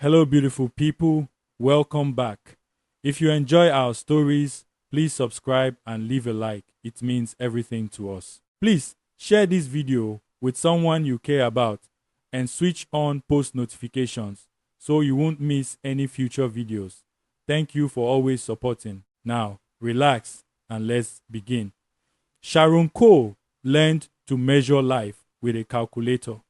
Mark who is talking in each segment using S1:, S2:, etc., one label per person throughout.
S1: Hello, beautiful people. Welcome back. If you enjoy our stories, please subscribe and leave a like. It means everything to us. Please share this video with someone you care about and switch on post notifications so you won't miss any future videos. Thank you for always supporting. Now, relax and let's begin. Sharon Cole learned to measure life with a calculator.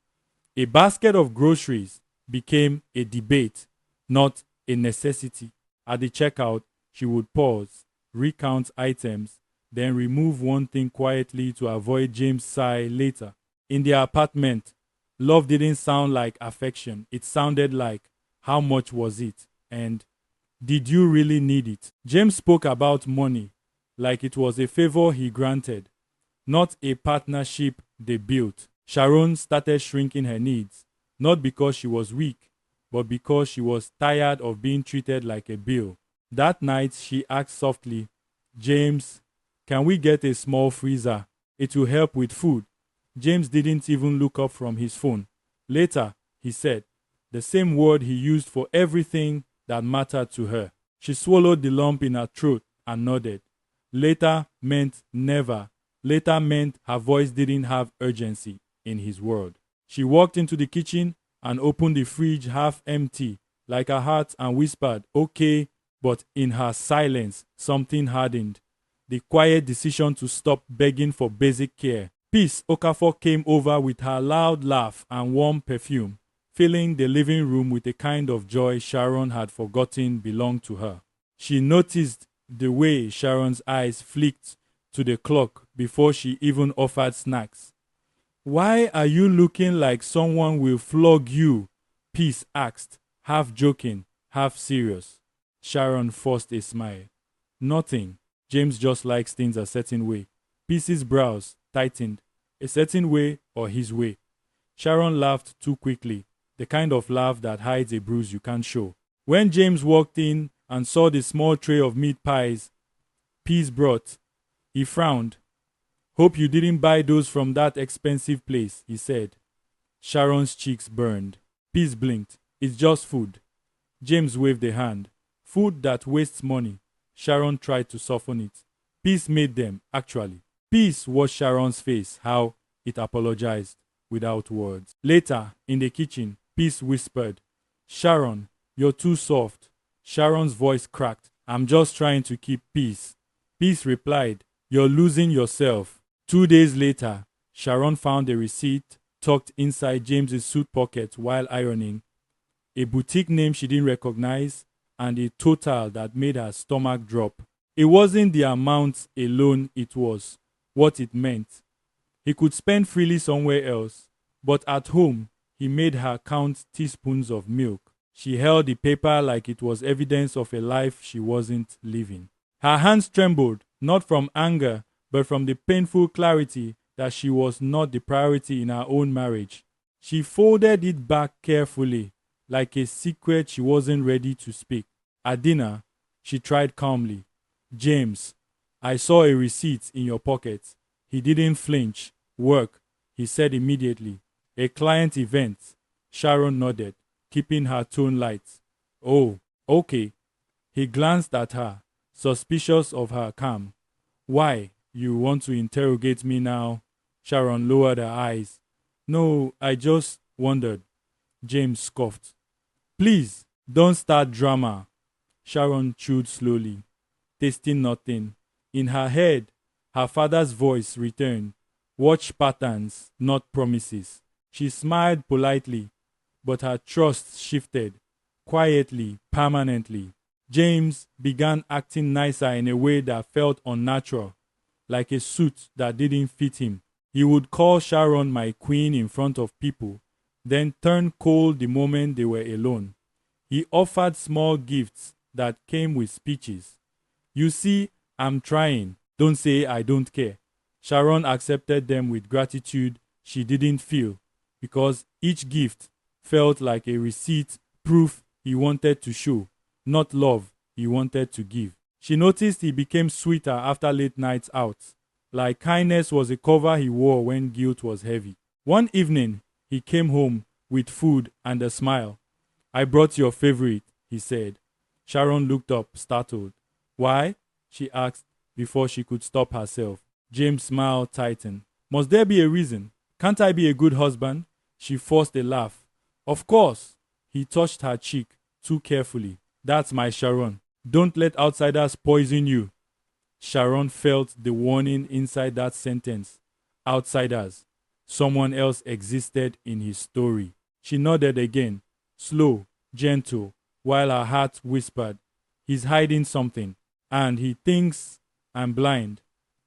S1: A basket of groceries became a debate, not a necessity. At the checkout, she would pause, recount items, then remove one thing quietly to avoid James' sigh later. In their apartment, love didn't sound like affection. It sounded like, how much was it? And did you really need it? James spoke about money like it was a favor he granted, not a partnership they built. Sharon started shrinking her needs, not because she was weak, but because she was tired of being treated like a bill. That night, she asked softly, James, can we get a small freezer? It will help with food. James didn't even look up from his phone. Later, he said, the same word he used for everything that mattered to her. She swallowed the lump in her throat and nodded. Later meant never. Later meant her voice didn't have urgency in his world. She walked into the kitchen and opened the fridge half empty, like her heart, and whispered, okay, but in her silence, something hardened. The quiet decision to stop begging for basic care. Peace Okafor came over with her loud laugh and warm perfume, filling the living room with a kind of joy Sharon had forgotten belonged to her. She noticed the way Sharon's eyes flicked to the clock before she even offered snacks. Why are you looking like someone will flog you? Peace asked, half joking, half serious. Sharon forced a smile. Nothing. James just likes things a certain way. Peace's brows tightened. A certain way or his way. Sharon laughed too quickly, the kind of laugh that hides a bruise you can't show. When James walked in and saw the small tray of meat pies Peace brought, he frowned. Hope you didn't buy those from that expensive place, he said. Sharon's cheeks burned. Peace blinked. It's just food. James waved a hand. Food that wastes money. Sharon tried to soften it. Peace made them, actually. Peace watched Sharon's face, how it apologized without words. Later, in the kitchen, Peace whispered, Sharon, you're too soft. Sharon's voice cracked. I'm just trying to keep peace. Peace replied, you're losing yourself. 2 days later, Sharon found a receipt tucked inside James's suit pocket while ironing, a boutique name she didn't recognize, and a total that made her stomach drop. It wasn't the amount alone, it was what it meant. He could spend freely somewhere else, but at home, he made her count teaspoons of milk. She held the paper like it was evidence of a life she wasn't living. Her hands trembled, not from anger, but from the painful clarity that she was not the priority in her own marriage. She folded it back carefully, like a secret she wasn't ready to speak. At dinner, she tried calmly. James, I saw a receipt in your pocket. He didn't flinch. Work, he said immediately. A client event. Sharon nodded, keeping her tone light. Oh, okay. He glanced at her, suspicious of her calm. Why? You want to interrogate me now? Sharon lowered her eyes. No, I just wondered. James scoffed. Please, don't start drama. Sharon chewed slowly, tasting nothing. In her head, her father's voice returned. Watch patterns, not promises. She smiled politely, but her trust shifted, quietly, permanently. James began acting nicer in a way that felt unnatural, like a suit that didn't fit him. He would call Sharon my queen in front of people, then turn cold the moment they were alone. He offered small gifts that came with speeches. You see, I'm trying. Don't say I don't care. Sharon accepted them with gratitude she didn't feel, because each gift felt like a receipt, proof he wanted to show, not love he wanted to give. She noticed he became sweeter after late nights out, like kindness was a cover he wore when guilt was heavy. One evening, he came home with food and a smile. I brought your favorite, he said. Sharon looked up, startled. Why? She asked before she could stop herself. James' smile tightened. Must there be a reason? Can't I be a good husband? She forced a laugh. Of course. He touched her cheek too carefully. That's my Sharon. Don't let outsiders poison you. Sharon felt the warning inside that sentence. Outsiders. Someone else existed in his story. She nodded again, slow, gentle, while her heart whispered, he's hiding something, and he thinks I'm blind.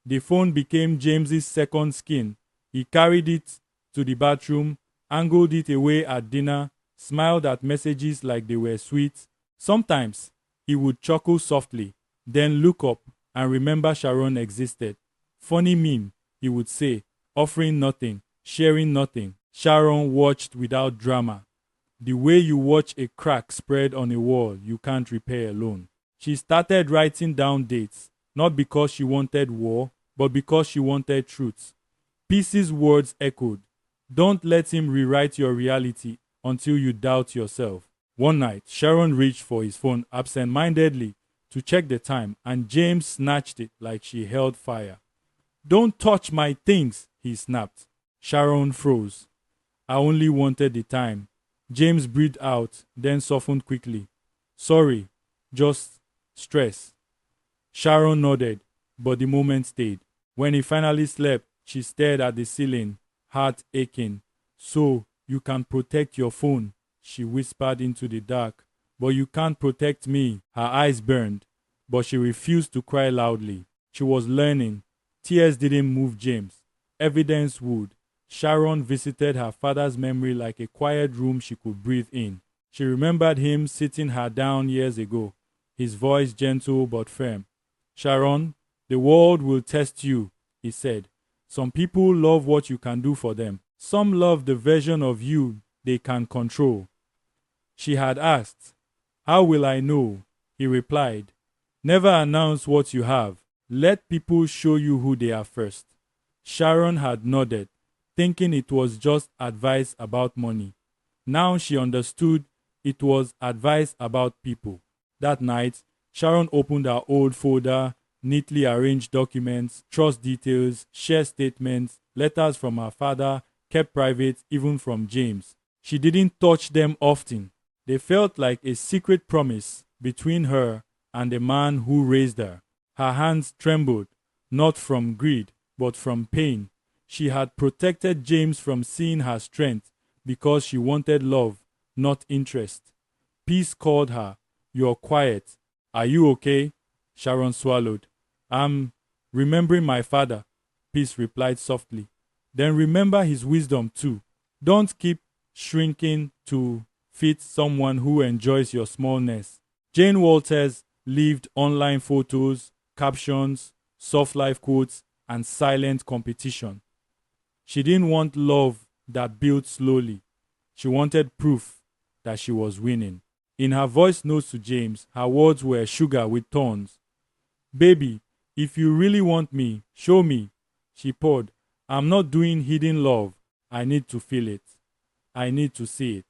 S1: The phone became James's second skin. He carried it to the bathroom, angled it away at dinner, smiled at messages like they were sweet. Sometimes he would chuckle softly, then look up and remember Sharon existed. Funny meme, he would say, offering nothing, sharing nothing. Sharon watched without drama. The way you watch a crack spread on a wall you can't repair alone. She started writing down dates, not because she wanted war, but because she wanted truth. Peace's words echoed. Don't let him rewrite your reality until you doubt yourself. One night, Sharon reached for his phone absent-mindedly to check the time, and James snatched it like she held fire. Don't touch my things, he snapped. Sharon froze. I only wanted the time. James breathed out, then softened quickly. Sorry, just stress. Sharon nodded, but the moment stayed. When he finally slept, she stared at the ceiling, heart aching. So, you can protect your phone, she whispered into the dark. But you can't protect me. Her eyes burned, but she refused to cry loudly. She was learning. Tears didn't move James. Evidence would. Sharon visited her father's memory like a quiet room she could breathe in. She remembered him sitting her down years ago, his voice gentle but firm. Sharon, the world will test you, he said. Some people love what you can do for them. Some love the version of you they can control. She had asked, how will I know? He replied, never announce what you have. Let people show you who they are first. Sharon had nodded, thinking it was just advice about money. Now she understood it was advice about people. That night, Sharon opened her old folder, neatly arranged documents, trust details, share statements, letters from her father, kept private even from James. She didn't touch them often. They felt like a secret promise between her and the man who raised her. Her hands trembled, not from greed, but from pain. She had protected James from seeing her strength because she wanted love, not interest. Peace called her. You're quiet. Are you okay? Sharon swallowed. I'm remembering my father, Peace replied softly. Then remember his wisdom too. Don't keep shrinking to fit someone who enjoys your smallness. Jane Walters lived online photos, captions, soft life quotes, and silent competition. She didn't want love that built slowly. She wanted proof that she was winning. In her voice notes to James, her words were sugar with thorns. Baby, if you really want me, show me. She poured. I'm not doing hidden love. I need to feel it. I need to see it.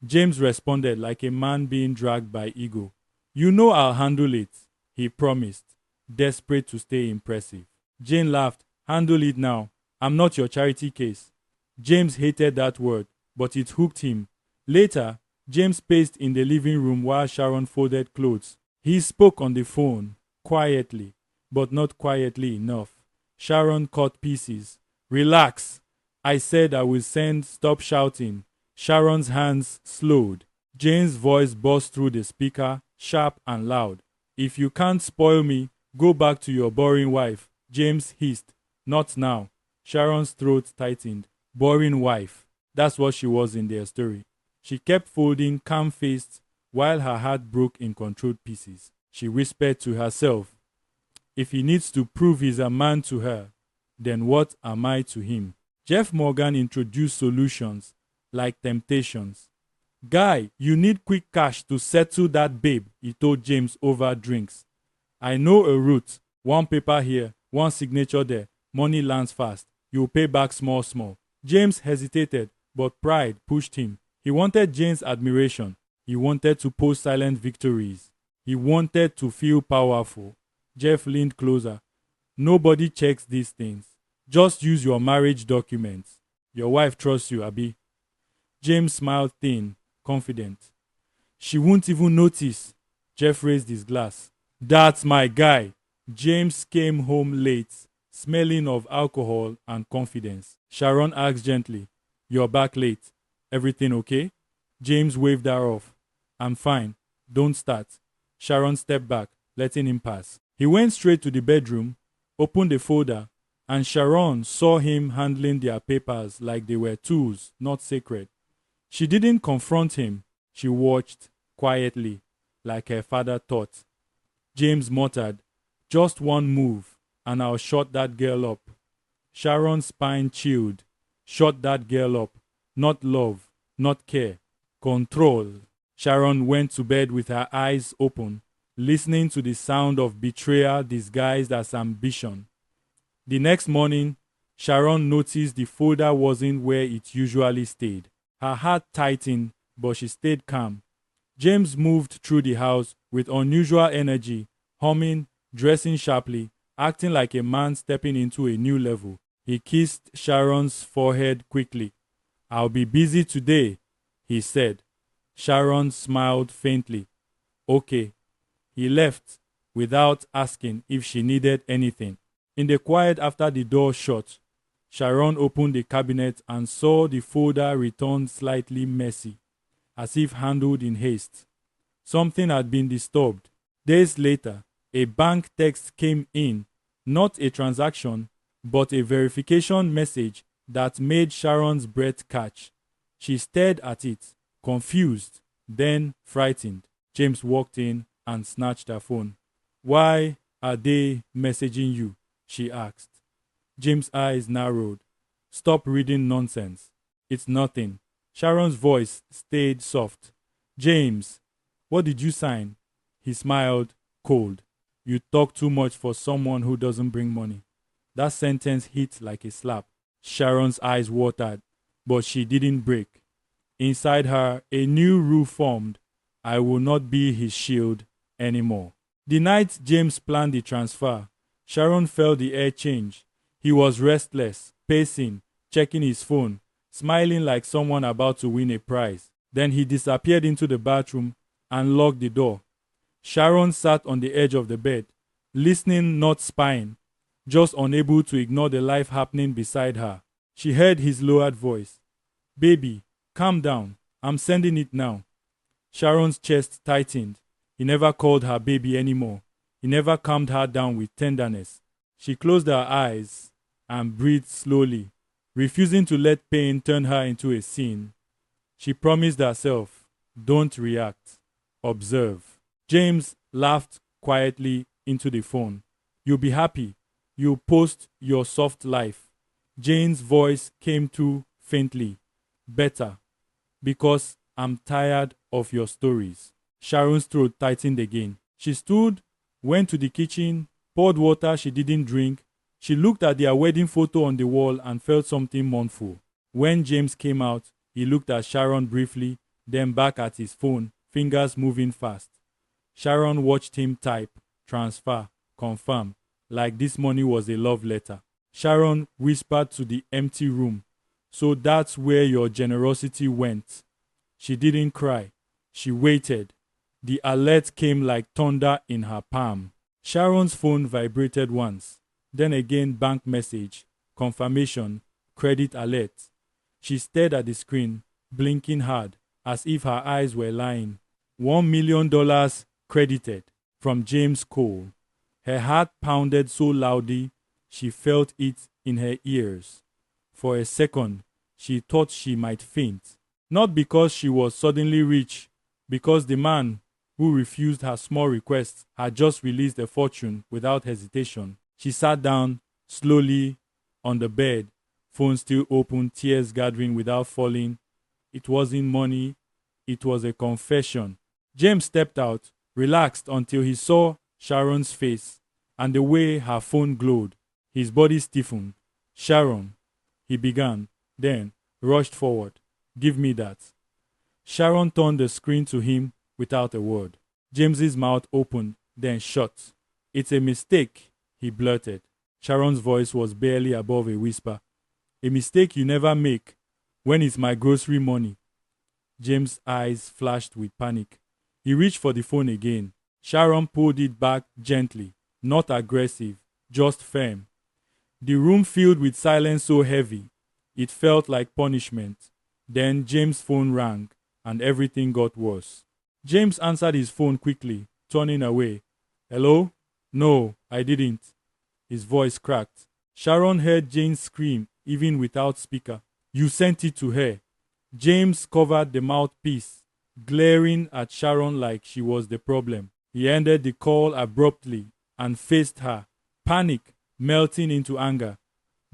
S1: James responded like a man being dragged by ego. You know I'll handle it, he promised, desperate to stay impressive. Jane laughed. Handle it now. I'm not your charity case. James hated that word, but it hooked him. Later, James paced in the living room while Sharon folded clothes. He spoke on the phone, quietly, but not quietly enough. Sharon cut pieces. Relax. I said I will send. Stop shouting. Sharon's hands slowed. Jane's voice burst through the speaker, sharp and loud. If you can't spoil me, go back to your boring wife. James hissed. Not now. Sharon's throat tightened. Boring wife. That's what she was in their story. She kept folding, calm-faced, while her heart broke in controlled pieces. She whispered to herself, if he needs to prove he's a man to her, then what am I to him? Jeff Morgan introduced solutions like temptations. Guy, you need quick cash to settle that babe, he told James over drinks. I know a route. One paper here, one signature there. Money lands fast. You'll pay back small. James hesitated, but pride pushed him. He wanted Jane's admiration. He wanted to post silent victories. He wanted to feel powerful. Jeff leaned closer. Nobody checks these things. Just use your marriage documents. Your wife trusts you, Abi. James smiled thin, confident. She won't even notice. Jeff raised his glass. That's my guy. James came home late, smelling of alcohol and confidence. Sharon asked gently, "You're back late. Everything okay?" James waved her off. "I'm fine. Don't start." Sharon stepped back, letting him pass. He went straight to the bedroom, opened the folder, and Sharon saw him handling their papers like they were tools, not sacred. She didn't confront him. She watched quietly, like her father taught. James muttered, "Just one move, and I'll shut that girl up." Sharon's spine chilled. Shut that girl up. Not love, not care. Control. Sharon went to bed with her eyes open, listening to the sound of betrayal disguised as ambition. The next morning, Sharon noticed the folder wasn't where it usually stayed. Her heart tightened, but she stayed calm. James moved through the house with unusual energy, humming, dressing sharply, acting like a man stepping into a new level. He kissed Sharon's forehead quickly. "I'll be busy today," he said. Sharon smiled faintly. "Okay." He left without asking if she needed anything. In the quiet after the door shut, Sharon opened the cabinet and saw the folder returned slightly messy, as if handled in haste. Something had been disturbed. Days later, a bank text came in, not a transaction, but a verification message that made Sharon's breath catch. She stared at it, confused, then frightened. James walked in and snatched her phone. "Why are they messaging you?" she asked. James' eyes narrowed. "Stop reading nonsense." "It's nothing." Sharon's voice stayed soft. "James, what did you sign?" He smiled, cold. "You talk too much for someone who doesn't bring money." That sentence hit like a slap. Sharon's eyes watered, but she didn't break. Inside her, a new rule formed. I will not be his shield anymore. The night James planned the transfer, Sharon felt the air change. He was restless, pacing, checking his phone, smiling like someone about to win a prize. Then he disappeared into the bathroom and locked the door. Sharon sat on the edge of the bed, listening, not spying, just unable to ignore the life happening beside her. She heard his lowered voice. "Baby, calm down. I'm sending it now." Sharon's chest tightened. He never called her baby anymore. He never calmed her down with tenderness. She closed her eyes and breathed slowly, refusing to let pain turn her into a scene. She promised herself, don't react, observe. James laughed quietly into the phone. "You'll be happy. You'll post your soft life." Jane's voice came through faintly. "Better. Because I'm tired of your stories." Sharon's throat tightened again. She stood, went to the kitchen, poured water she didn't drink. She looked at their wedding photo on the wall and felt something mournful. When James came out, he looked at Sharon briefly, then back at his phone, fingers moving fast. Sharon watched him type, transfer, confirm, like this money was a love letter. Sharon whispered to the empty room, "So that's where your generosity went." She didn't cry. She waited. The alert came like thunder in her palm. Sharon's phone vibrated once. Then again, bank message, confirmation, credit alert. She stared at the screen, blinking hard, as if her eyes were lying. $1 million credited from James Cole. Her heart pounded so loudly, she felt it in her ears. For a second, she thought she might faint. Not because she was suddenly rich, because the man who refused her small request had just released a fortune without hesitation. She sat down slowly on the bed, phone still open, tears gathering without falling. It wasn't money, it was a confession. James stepped out, relaxed until he saw Sharon's face and the way her phone glowed. His body stiffened. "Sharon," he began, then rushed forward. "Give me that." Sharon turned the screen to him without a word. James's mouth opened, then shut. "It's a mistake," he blurted. Sharon's voice was barely above a whisper. "A mistake you never make. When it's my grocery money." James' eyes flashed with panic. He reached for the phone again. Sharon pulled it back gently, not aggressive, just firm. The room filled with silence so heavy, it felt like punishment. Then James' phone rang, and everything got worse. James answered his phone quickly, turning away. "Hello? No, I didn't." His voice cracked. Sharon heard Jane scream, even without speaker. "You sent it to her." James covered the mouthpiece, glaring at Sharon like she was the problem. He ended the call abruptly and faced her, panic melting into anger.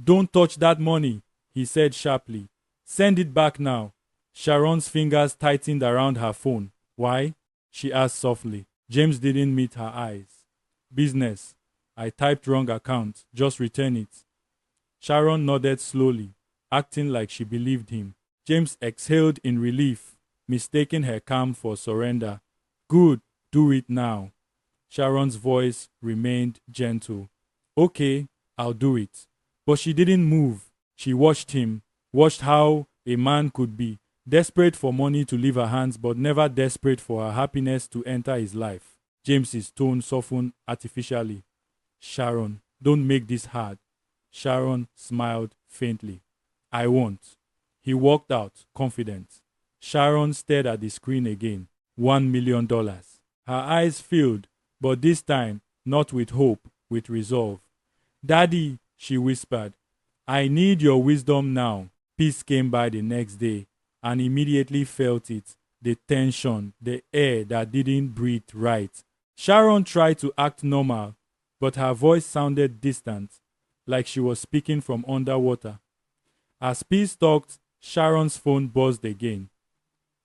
S1: "Don't touch that money," he said sharply. "Send it back now." Sharon's fingers tightened around her phone. "Why?" she asked softly. James didn't meet her eyes. "Business. I typed wrong account. Just return it." Sharon nodded slowly, acting like she believed him. James exhaled in relief, mistaking her calm for surrender. "Good, do it now." Sharon's voice remained gentle. "Okay, I'll do it." But she didn't move. She watched him, watched how a man could be desperate for money to leave her hands, but never desperate for her happiness to enter his life. James's tone softened artificially. "Sharon, don't make this hard." Sharon smiled faintly. "I won't." He walked out, confident. Sharon stared at the screen again. $1 million. Her eyes filled, but this time not with hope, with resolve. "Daddy," she whispered, "I need your wisdom now." Peace came by the next day, and immediately felt it. The tension, the air that didn't breathe right. Sharon tried to act normal, but her voice sounded distant, like she was speaking from underwater. As Peace talked, Sharon's phone buzzed again.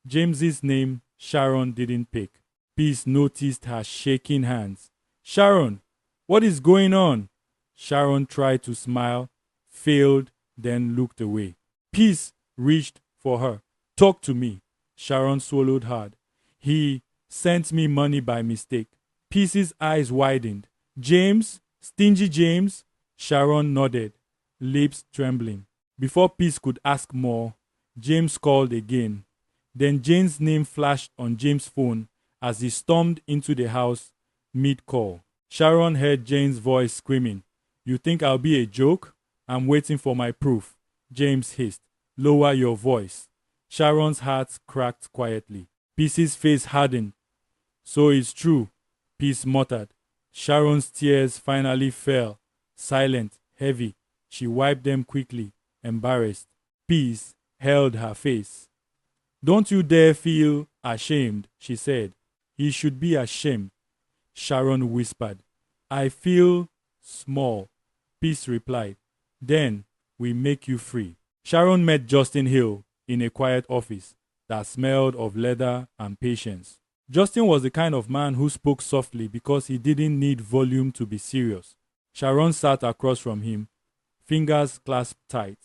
S1: James's name Sharon didn't pick. Peace noticed her shaking hands. "Sharon, what is going on?" Sharon tried to smile, failed, then looked away. Peace reached for her. "Talk to me." Sharon swallowed hard. "He sent me money by mistake." Peace's eyes widened. "James? Stingy James?" Sharon nodded, lips trembling. Before Peace could ask more, James called again. Then Jane's name flashed on James' phone as he stormed into the house mid-call. Sharon heard Jane's voice screaming, "You think I'll be a joke? I'm waiting for my proof." James hissed, "Lower your voice." Sharon's heart cracked quietly. Peace's face hardened. "So it's true," Peace muttered. Sharon's tears finally fell, silent, heavy. She wiped them quickly, embarrassed. Peace held her face. "Don't you dare feel ashamed," she said. "He should be ashamed." Sharon whispered. "I feel small," Peace replied. "Then we make you free." Sharon met Justin Hill in a quiet office that smelled of leather and patience. Justin was the kind of man who spoke softly because he didn't need volume to be serious. Sharon sat across from him, fingers clasped tight.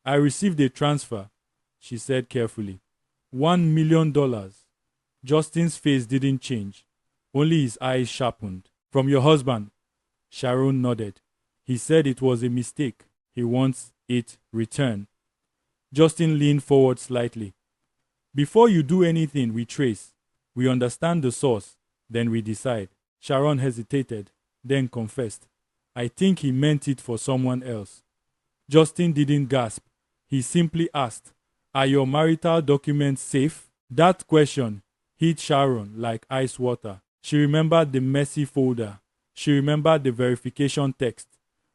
S1: "I received a transfer," she said carefully. $1 million. Justin's face didn't change. Only his eyes sharpened. "From your husband." Sharon nodded. "He said it was a mistake. He wants it returned." Justin leaned forward slightly. "Before you do anything, we trace. We understand the source, then we decide." Sharon hesitated, then confessed. "I think he meant it for someone else." Justin didn't gasp. He simply asked, "Are your marital documents safe?" That question hit Sharon like ice water. She remembered the messy folder. She remembered the verification text.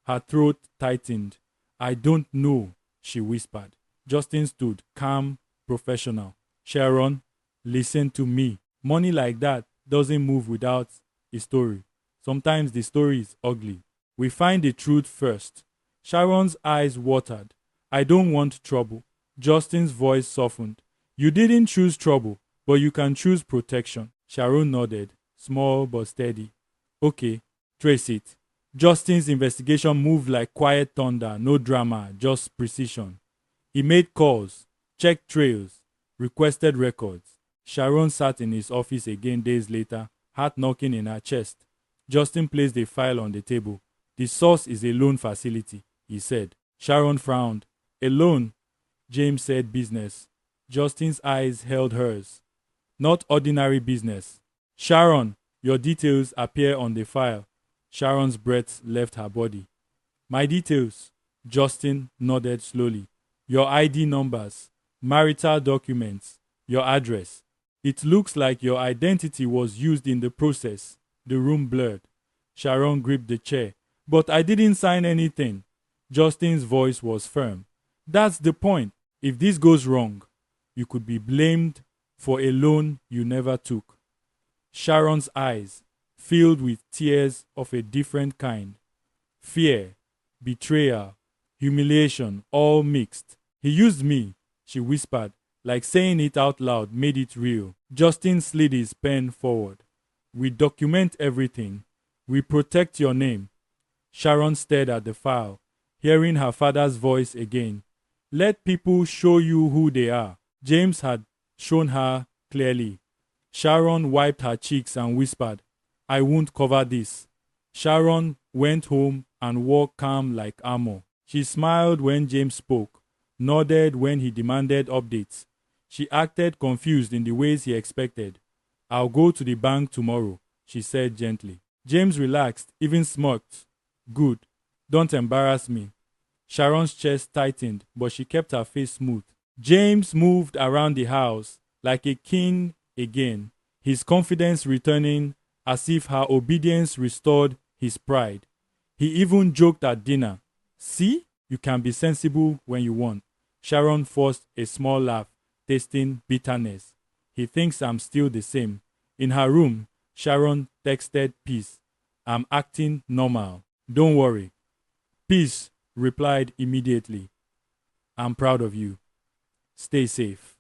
S1: Her throat tightened. "I don't know," she whispered. Justin stood, calm, professional. "Sharon, listen to me. Money like that doesn't move without a story. Sometimes the story is ugly. We find the truth first." Sharon's eyes watered. "I don't want trouble." Justin's voice softened. "You didn't choose trouble, but you can choose protection." Sharon nodded, small but steady. "Okay, trace it." Justin's investigation moved like quiet thunder, no drama, just precision. He made calls, checked trails, requested records. Sharon sat in his office again days later, heart knocking in her chest. Justin placed a file on the table. The source is a loan facility, he said. Sharon frowned. A loan? James said business. Justin's eyes held hers. Not ordinary business. Sharon, your details appear on the file. Sharon's breath left her body. My details? Justin nodded slowly. Your ID numbers, marital documents, your address. It looks like your identity was used in the process. The room blurred. Sharon gripped the chair. But I didn't sign anything. Justin's voice was firm. That's the point. If this goes wrong, you could be blamed for a loan you never took. Sharon's eyes filled with tears of a different kind. Fear, betrayal, humiliation, all mixed. He used me, she whispered, like saying it out loud made it real. Justin slid his pen forward. We document everything. We protect your name. Sharon stared at the file, hearing her father's voice again. Let people show you who they are. James had shown her clearly. Sharon wiped her cheeks and whispered, I won't cover this. Sharon went home and wore calm like armor. She smiled when James spoke, nodded when he demanded updates. She acted confused in the ways he expected. I'll go to the bank tomorrow, she said gently. James relaxed, even smirked. Good. Don't embarrass me. Sharon's chest tightened, but she kept her face smooth. James moved around the house like a king again, his confidence returning as if her obedience restored his pride. He even joked at dinner. See, you can be sensible when you want. Sharon forced a small laugh, tasting bitterness. He thinks I'm still the same. In her room, Sharon texted Peace. I'm acting normal. Don't worry. Peace replied immediately. I'm proud of you. Stay safe.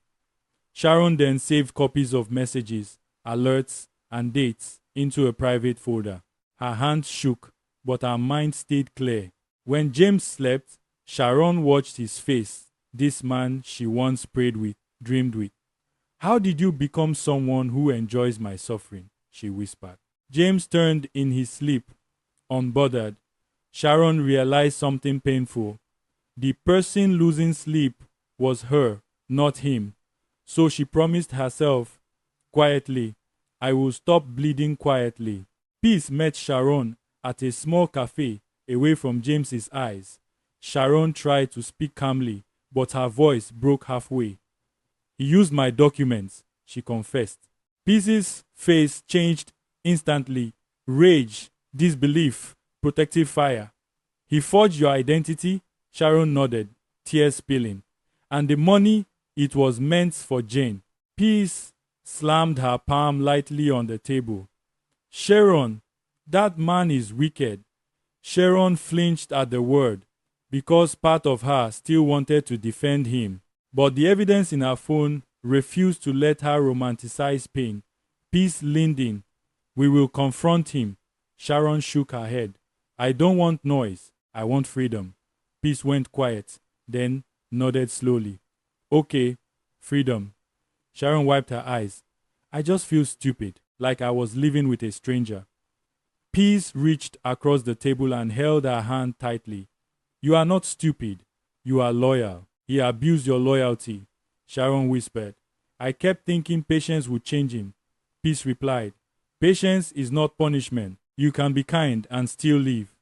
S1: Sharon then saved copies of messages, alerts, and dates into a private folder. Her hands shook, but her mind stayed clear. When James slept, Sharon watched his face, this man she once prayed with, dreamed with. How did you become someone who enjoys my suffering? She whispered. James turned in his sleep, unbothered. Sharon realized something painful. The person losing sleep was her, not him. So she promised herself, quietly, I will stop bleeding quietly. Peace met Sharon at a small cafe away from James's eyes. Sharon tried to speak calmly, but her voice broke halfway. He used my documents, she confessed. Peace's face changed instantly. Rage, disbelief, protective fire. He forged your identity? Sharon nodded, tears spilling. And the money, it was meant for Jane. Peace slammed her palm lightly on the table. Sharon, that man is wicked. Sharon flinched at the word because part of her still wanted to defend him. But the evidence in her phone refused to let her romanticize pain. Peace leaned in. We will confront him. Sharon shook her head. I don't want noise. I want freedom. Peace went quiet, then nodded slowly. Okay, freedom. Sharon wiped her eyes. I just feel stupid, like I was living with a stranger. Peace reached across the table and held her hand tightly. You are not stupid. You are loyal. He abused your loyalty, Sharon whispered. I kept thinking patience would change him. Peace replied. Patience is not punishment. You can be kind and still live.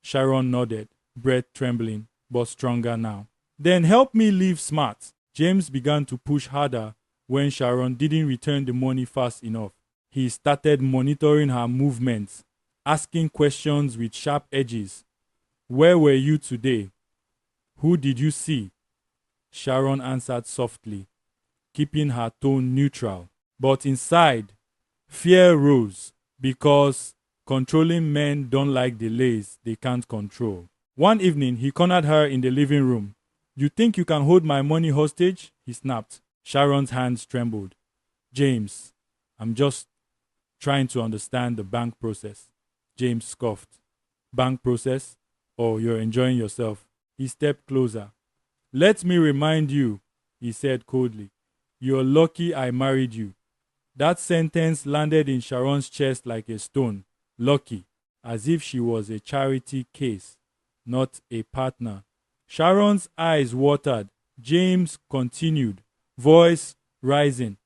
S1: Sharon nodded, breath trembling, but stronger now. Then help me live smart. James began to push harder when Sharon didn't return the money fast enough. He started monitoring her movements, asking questions with sharp edges. Where were you today? Who did you see? Sharon answered softly, keeping her tone neutral. But inside, fear rose because controlling men don't like delays they can't control. One evening, he cornered her in the living room. You think you can hold my money hostage? He snapped. Sharon's hands trembled. James, I'm just trying to understand the bank process. James scoffed. Bank process? Oh, you're enjoying yourself. He stepped closer. Let me remind you, he said coldly. You're lucky I married you. That sentence landed in Sharon's chest like a stone. Lucky, as if she was a charity case, not a partner. Sharon's eyes watered. James continued, voice rising.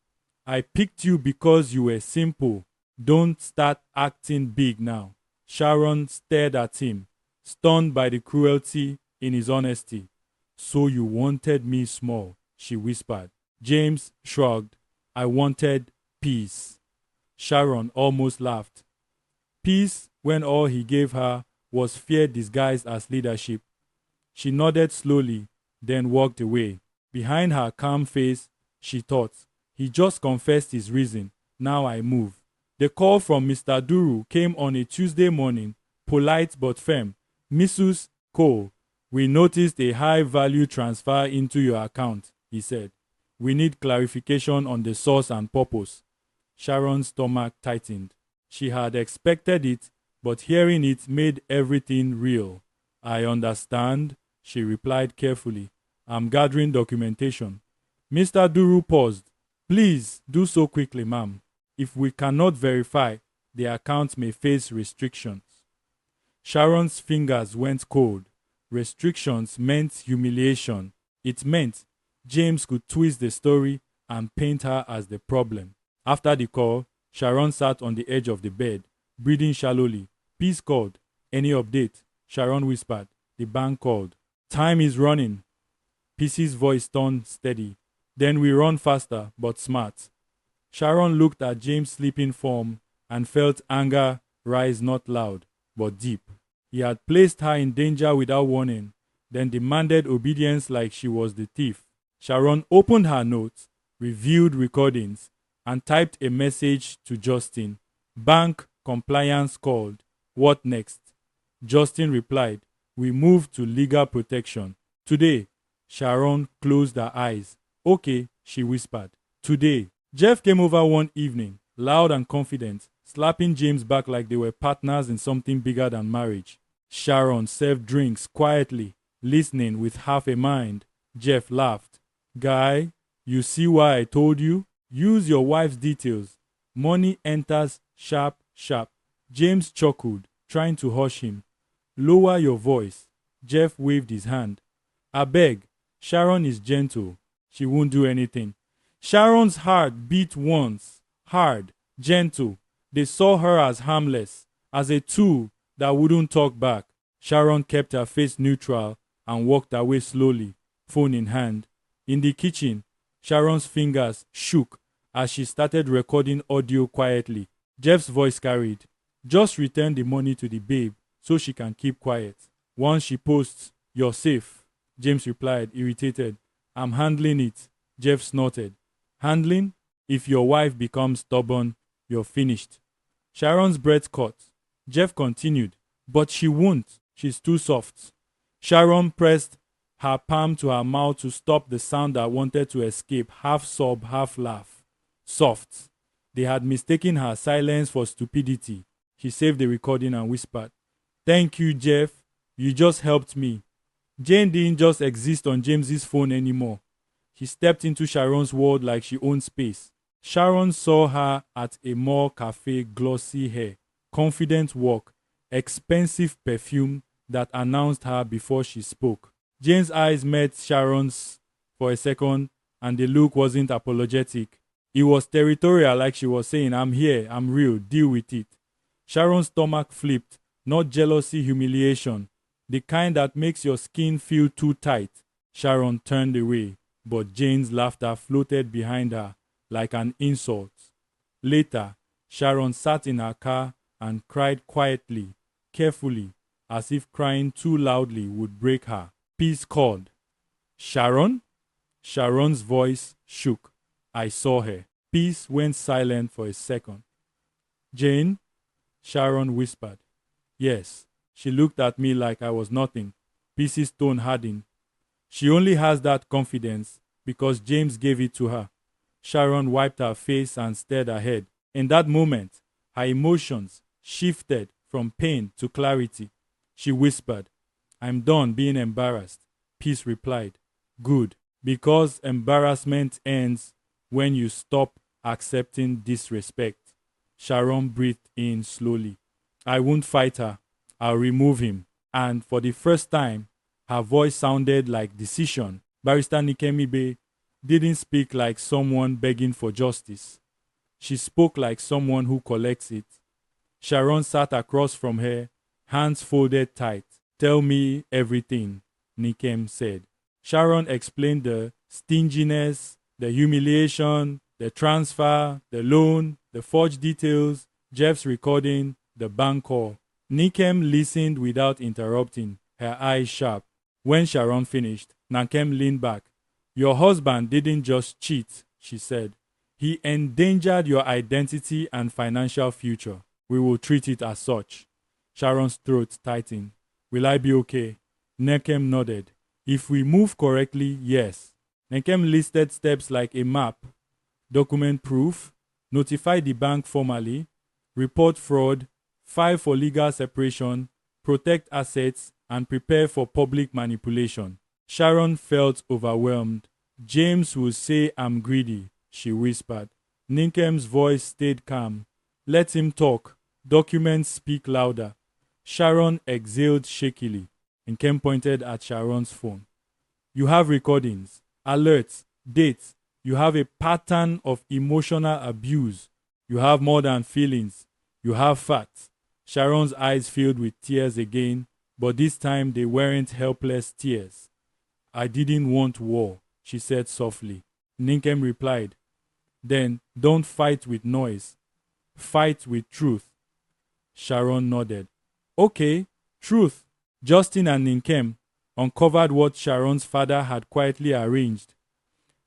S1: I picked you because you were simple. Don't start acting big now. Sharon stared at him, stunned by the cruelty in his honesty. So you wanted me small, she whispered. James shrugged. I wanted peace. Sharon almost laughed. Peace when all he gave her was fear disguised as leadership. She nodded slowly, then walked away. Behind her calm face, she thought, he just confessed his reason. Now I move. The call from Mr. Duru came on a Tuesday morning, polite but firm. Mrs. Cole, we noticed a high-value transfer into your account, he said. We need clarification on the source and purpose. Sharon's stomach tightened. She had expected it, but hearing it made everything real. I understand, she replied carefully. I'm gathering documentation. Mr. Duru paused. Please do so quickly, ma'am. If we cannot verify, the account may face restrictions. Sharon's fingers went cold. Restrictions meant humiliation. It meant James could twist the story and paint her as the problem. After the call, Sharon sat on the edge of the bed, breathing shallowly. Peace called. Any update? Sharon whispered. The bank called. Time is running. Peace's voice turned steady. Then we run faster, but smart. Sharon looked at James' sleeping form and felt anger rise not loud, but deep. He had placed her in danger without warning, then demanded obedience like she was the thief. Sharon opened her notes, reviewed recordings, and typed a message to Justin. Bank compliance called. What next? Justin replied, we moved to legal protection. Today. Sharon closed her eyes. Okay, she whispered. Today. Jeff came over one evening, loud and confident, slapping James back like they were partners in something bigger than marriage. Sharon served drinks quietly, listening with half a mind. Jeff laughed. Guy, you see why I told you? Use your wife's details. Money enters sharp, sharp. James chuckled, trying to hush him. Lower your voice. Jeff waved his hand. I beg. Sharon is gentle. She won't do anything. Sharon's heart beat once. Hard, gentle. They saw her as harmless, as a tool that wouldn't talk back. Sharon kept her face neutral and walked away slowly, phone in hand. In the kitchen, Sharon's fingers shook as she started recording audio quietly. Jeff's voice carried. Just return the money to the babe so she can keep quiet. Once she posts, you're safe. James replied, irritated. I'm handling it. Jeff snorted. Handling? If your wife becomes stubborn, you're finished. Sharon's breath caught. Jeff continued. But she won't. She's too soft. Sharon pressed her palm to her mouth to stop the sound that wanted to escape, half sob, half laugh. Soft. They had mistaken her silence for stupidity. She saved the recording and whispered, Thank you, Jeff. You just helped me. Jane didn't just exist on James's phone anymore. She stepped into Sharon's world like she owned space. Sharon saw her at a mall cafe, glossy hair, confident walk, expensive perfume that announced her before she spoke. Jane's eyes met Sharon's for a second, and the look wasn't apologetic. It was territorial, like she was saying, I'm here, I'm real, deal with it. Sharon's stomach flipped, not jealousy, humiliation, the kind that makes your skin feel too tight. Sharon turned away, but Jane's laughter floated behind her like an insult. Later, Sharon sat in her car and cried quietly, carefully, as if crying too loudly would break her. Peace called. Sharon? Sharon's voice shook. I saw her. Peace went silent for a second. Jane? Sharon whispered. Yes. She looked at me like I was nothing. Peace's tone hardened. She only has that confidence because James gave it to her. Sharon wiped her face and stared ahead. In that moment, her emotions shifted from pain to clarity. She whispered, I'm done being embarrassed. Peace replied, Good, because embarrassment ends when you stop accepting disrespect. Sharon breathed in slowly. I won't fight her. I'll remove him. And for the first time, her voice sounded like decision. Barrister Nikemibe didn't speak like someone begging for justice. She spoke like someone who collects it. Sharon sat across from her, hands folded tight. Tell me everything, Nikem said. Sharon explained the stinginess, the humiliation, the transfer, the loan, the forged details, Jeff's recording, the bank call. Nikem listened without interrupting, her eyes sharp. When Sharon finished, Nikem leaned back. Your husband didn't just cheat, she said. He endangered your identity and financial future. We will treat it as such. Sharon's throat tightened. Will I be okay? Nikem nodded. If we move correctly, yes. Nikem listed steps like a map, document proof, notify the bank formally, report fraud, file for legal separation, protect assets, and prepare for public manipulation. Sharon felt overwhelmed. James will say I'm greedy, she whispered. Ninkem's voice stayed calm. Let him talk. Documents speak louder. Sharon exhaled shakily. Ninkem pointed at Sharon's phone. You have recordings, alerts, dates. You have a pattern of emotional abuse. You have more than feelings. You have facts. Sharon's eyes filled with tears again, but this time they weren't helpless tears. I didn't want war, she said softly. Ninkem replied, then don't fight with noise. Fight with truth. Sharon nodded. Okay, truth. Justin and Ninkem uncovered what Sharon's father had quietly arranged.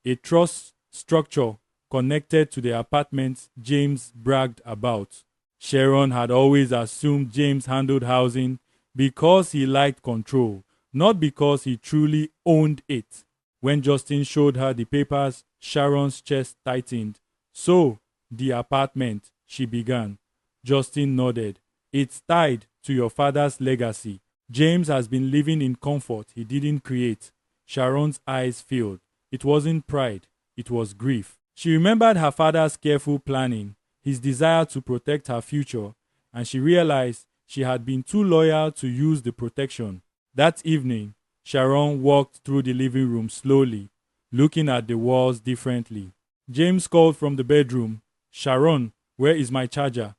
S1: A trust structure connected to the apartment James bragged about. Sharon had always assumed James handled housing because he liked control, not because he truly owned it. When Justin showed her the papers, Sharon's chest tightened. So, the apartment, she began. Justin nodded. It's tied to your father's legacy. James has been living in comfort he didn't create. Sharon's eyes filled. It wasn't pride, it was grief. She remembered her father's careful planning, his desire to protect her future, and she realized she had been too loyal to use the protection. That evening, Sharon walked through the living room slowly, looking at the walls differently. James called from the bedroom. Sharon, where is my charger?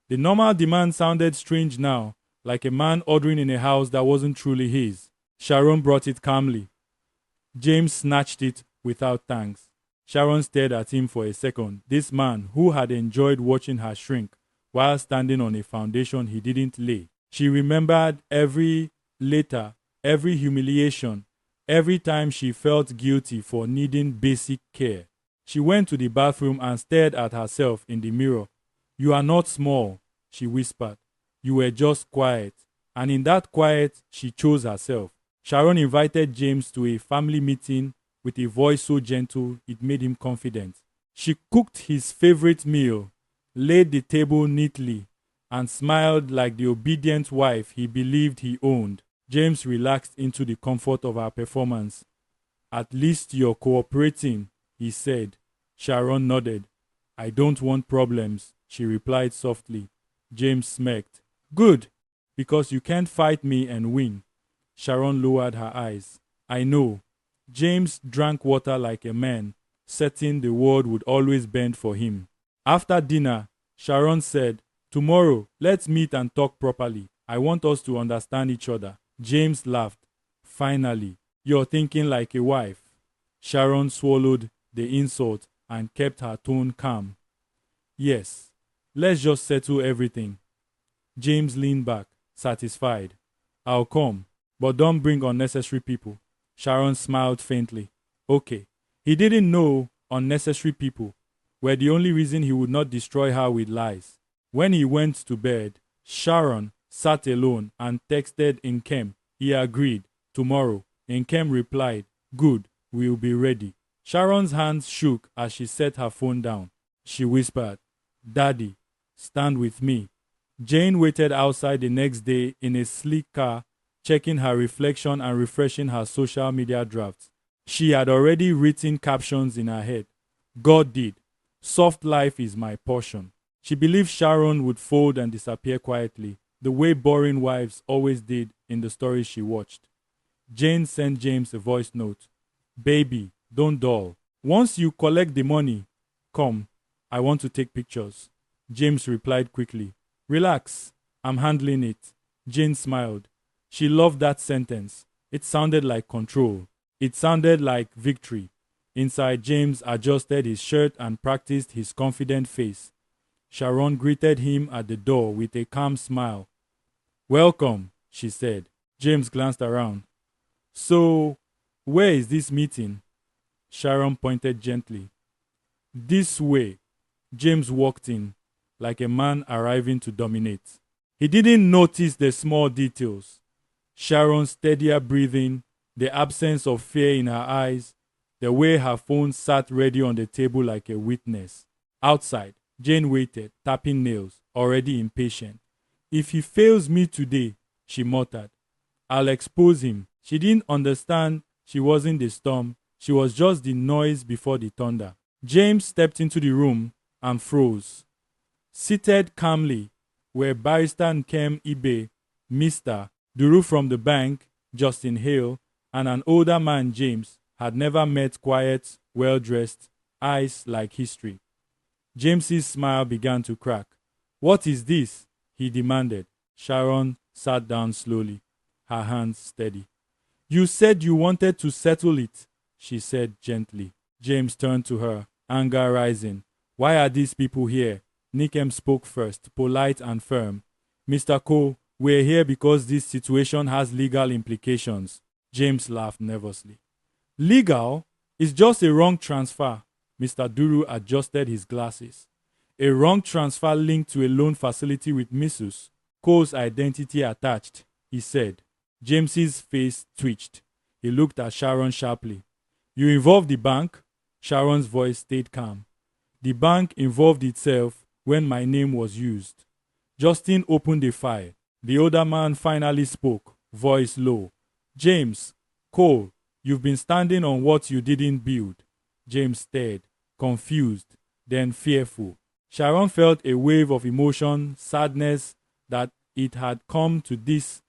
S1: The normal demand sounded strange now, like a man ordering in a house that wasn't truly his. Sharon brought it calmly. James snatched it without thanks. Sharon stared at him for a second. This man who had enjoyed watching her shrink while standing on a foundation he didn't lay. She remembered every letter, every humiliation, every time she felt guilty for needing basic care. She went to the bathroom and stared at herself in the mirror. You are not small, she whispered. You were just quiet. And in that quiet, she chose herself. Sharon invited James to a family meeting with a voice so gentle it made him confident. She cooked his favorite meal, laid the table neatly, and smiled like the obedient wife he believed he owned. James relaxed into the comfort of her performance. At least you're cooperating, he said. Sharon nodded. I don't want problems, she replied softly. James smirked. Good, because you can't fight me and win. Sharon lowered her eyes. I know. James drank water like a man, certain the world would always bend for him. After dinner, Sharon said, tomorrow, let's meet and talk properly. I want us to understand each other. James laughed. Finally, you're thinking like a wife. Sharon swallowed the insult and kept her tone calm. Yes, let's just settle everything. James leaned back, satisfied. I'll come, but don't bring unnecessary people. Sharon smiled faintly. Okay. He didn't know unnecessary people were the only reason he would not destroy her with lies. When he went to bed, Sharon sat alone and texted Nkem. He agreed. Tomorrow. Nkem replied, good, we'll be ready. Sharon's hands shook as she set her phone down. She whispered, Daddy, stand with me. Jane waited outside the next day in a sleek car, checking her reflection and refreshing her social media drafts. She had already written captions in her head. God did. Soft life is my portion. She believed Sharon would fold and disappear quietly, the way boring wives always did in the stories she watched. Jane sent James a voice note. Baby, don't dull. Once you collect the money, come. I want to take pictures. James replied quickly. Relax. I'm handling it. Jane smiled. She loved that sentence. It sounded like control. It sounded like victory. Inside, James adjusted his shirt and practiced his confident face. Sharon greeted him at the door with a calm smile. Welcome, she said. James glanced around. So, where is this meeting? Sharon pointed gently. This way. James walked in, like a man arriving to dominate. He didn't notice the small details. Sharon's steadier breathing, the absence of fear in her eyes, the way her phone sat ready on the table like a witness. Outside, Jane waited, tapping nails, already impatient. If he fails me today, she muttered, I'll expose him. She didn't understand she wasn't the storm. She was just the noise before the thunder. James stepped into the room and froze. Seated calmly were Barrister Nkem Ibe, Mr. Duru from the bank, Justin Hale, and an older man, James, had never met quiet, well-dressed, eyes like history. James's smile began to crack. What is this? He demanded. Sharon sat down slowly, her hands steady. You said you wanted to settle it, she said gently. James turned to her, anger rising. Why are these people here? Nkem spoke first, polite and firm. Mr. Cole, we're here because this situation has legal implications. James laughed nervously. Legal? It's just a wrong transfer. Mr. Duru adjusted his glasses. A wrong transfer linked to a loan facility with Mrs. Cole's identity attached, he said. James's face twitched. He looked at Sharon sharply. You involved the bank? Sharon's voice stayed calm. The bank involved itself when my name was used. Justin opened the file. The older man finally spoke, voice low. James, Cole, you've been standing on what you didn't build. James stared, confused, then fearful. Sharon felt a wave of emotion, sadness that it had come to this,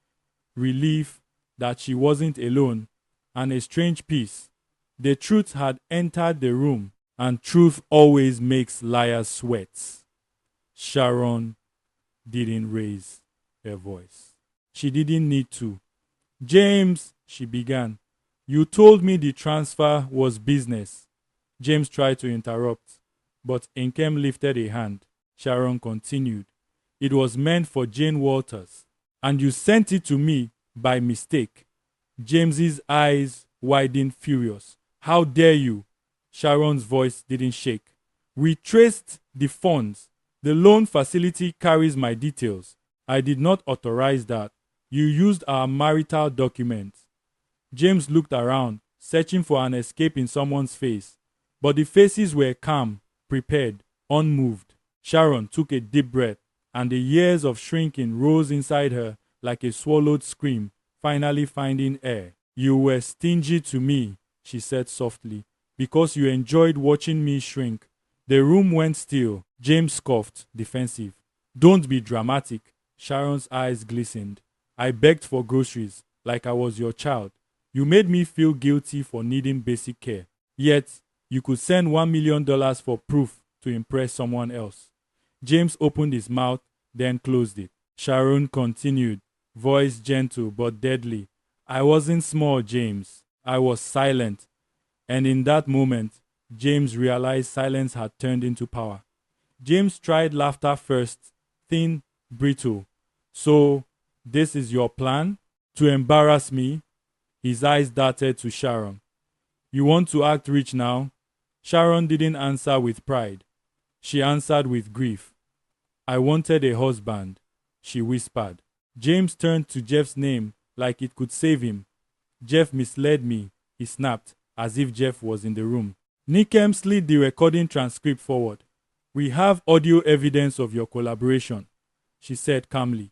S1: relief that she wasn't alone, and a strange peace. The truth had entered the room, and truth always makes liars sweat. Sharon didn't raise her voice. She didn't need to. James, she began, you told me the transfer was business. James tried to interrupt, but Nkem lifted a hand. Sharon continued. It was meant for Jane Walters, and you sent it to me by mistake. James's eyes widened furious. How dare you? Sharon's voice didn't shake. We traced the funds. The loan facility carries my details. I did not authorize that. You used our marital documents. James looked around, searching for an escape in someone's face. But the faces were calm, prepared, unmoved. Sharon took a deep breath, and the years of shrinking rose inside her like a swallowed scream, finally finding air. You were stingy to me, she said softly, because you enjoyed watching me shrink. The room went still. James scoffed, defensive. Don't be dramatic. Sharon's eyes glistened. I begged for groceries, like I was your child. You made me feel guilty for needing basic care. Yet, you could send $1 million for proof to impress someone else. James opened his mouth, then closed it. Sharon continued, voice gentle but deadly. I wasn't small, James. I was silent. And in that moment, James realized silence had turned into power. James tried laughter first, thin, brittle. So, this is your plan? To embarrass me? His eyes darted to Sharon. You want to act rich now? Sharon didn't answer with pride. She answered with grief. I wanted a husband, she whispered. James turned to Jeff's name like it could save him. Jeff misled me, he snapped, as if Jeff was in the room. Nkem slid the recording transcript forward. We have audio evidence of your collaboration, she said calmly.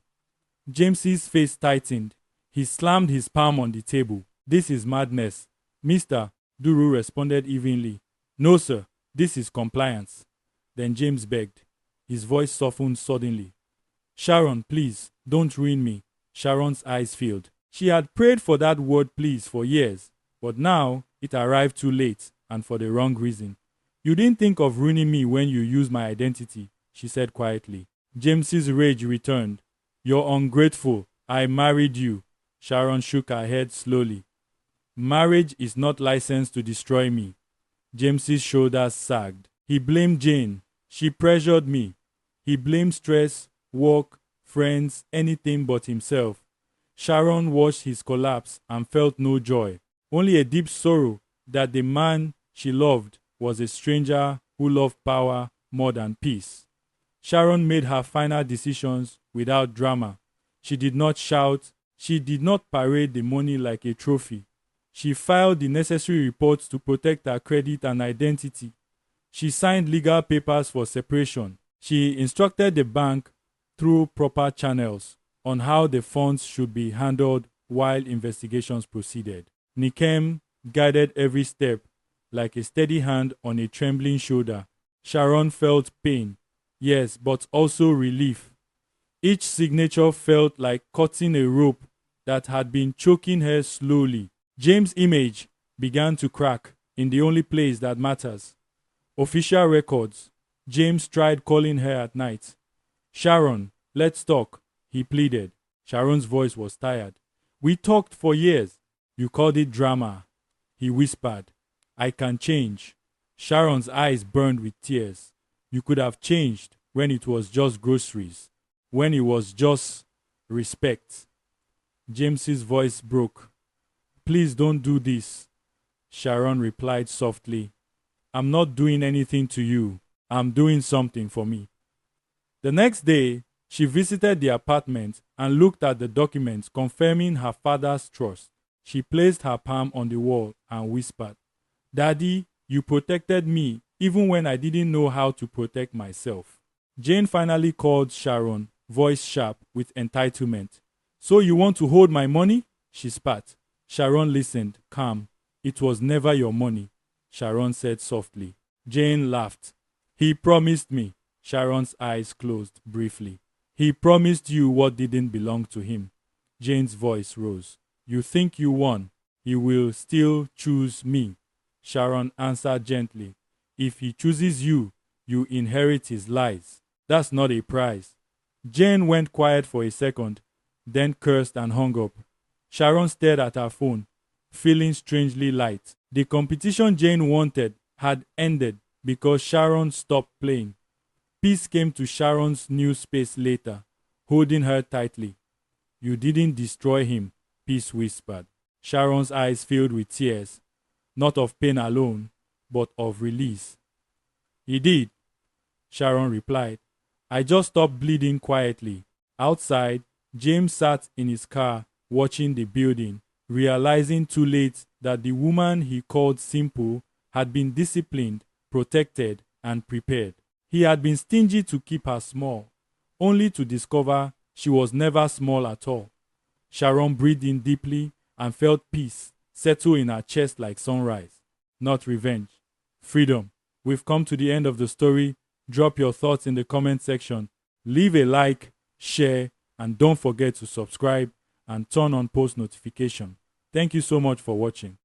S1: James's face tightened. He slammed his palm on the table. This is madness. Mr. Duru responded evenly. No, sir. This is compliance. Then James begged. His voice softened suddenly. Sharon, please, don't ruin me. Sharon's eyes filled. She had prayed for that word please for years, but now it arrived too late and for the wrong reason. You didn't think of ruining me when you used my identity, she said quietly. James's rage returned. You're ungrateful. I married you. Sharon shook her head slowly. Marriage is not licensed to destroy me. James's shoulders sagged. He blamed Jane. She pressured me. He blamed stress, work, friends, anything but himself. Sharon watched his collapse and felt no joy, only a deep sorrow that the man she loved was a stranger who loved power more than peace. Sharon made her final decisions without drama. She did not shout. She did not parade the money like a trophy. She filed the necessary reports to protect her credit and identity. She signed legal papers for separation. She instructed the bank through proper channels on how the funds should be handled while investigations proceeded. Nikem guided every step like a steady hand on a trembling shoulder. Sharon felt pain, yes, but also relief. Each signature felt like cutting a rope that had been choking her slowly. James' image began to crack in the only place that matters. Official records. James tried calling her at night. Sharon, let's talk, he pleaded. Sharon's voice was tired. We talked for years. You called it drama, he whispered. I can change. Sharon's eyes burned with tears. You could have changed when it was just groceries, when it was just respect. James's voice broke. Please don't do this. Sharon replied softly. I'm not doing anything to you. I'm doing something for me. The next day, she visited the apartment and looked at the documents confirming her father's trust. She placed her palm on the wall and whispered, Daddy, you protected me even when I didn't know how to protect myself. Jane finally called Sharon, voice sharp with entitlement. So you want to hold my money? She spat. Sharon listened, calm. It was never your money, Sharon said softly. Jane laughed. He promised me. Sharon's eyes closed briefly. He promised you what didn't belong to him. Jane's voice rose. You think you won. He will still choose me. Sharon answered gently. If he chooses you, you inherit his lies. That's not a prize. Jane went quiet for a second, then cursed and hung up. Sharon stared at her phone, feeling strangely light. The competition Jane wanted had ended because Sharon stopped playing. Peace came to Sharon's new space later, holding her tightly. You didn't destroy him, Peace whispered. Sharon's eyes filled with tears, not of pain alone, but of release. He did, Sharon replied. I just stopped bleeding quietly. Outside, James sat in his car watching the building, realizing too late that the woman he called simple had been disciplined, protected, and prepared. He had been stingy to keep her small, only to discover she was never small at all. Sharon breathed in deeply and felt peace settle in her chest like sunrise. Not revenge. Freedom. We've come to the end of the story. Drop your thoughts in the comment section. Leave a like, share, and don't forget to subscribe and turn on post notification. Thank you so much for watching.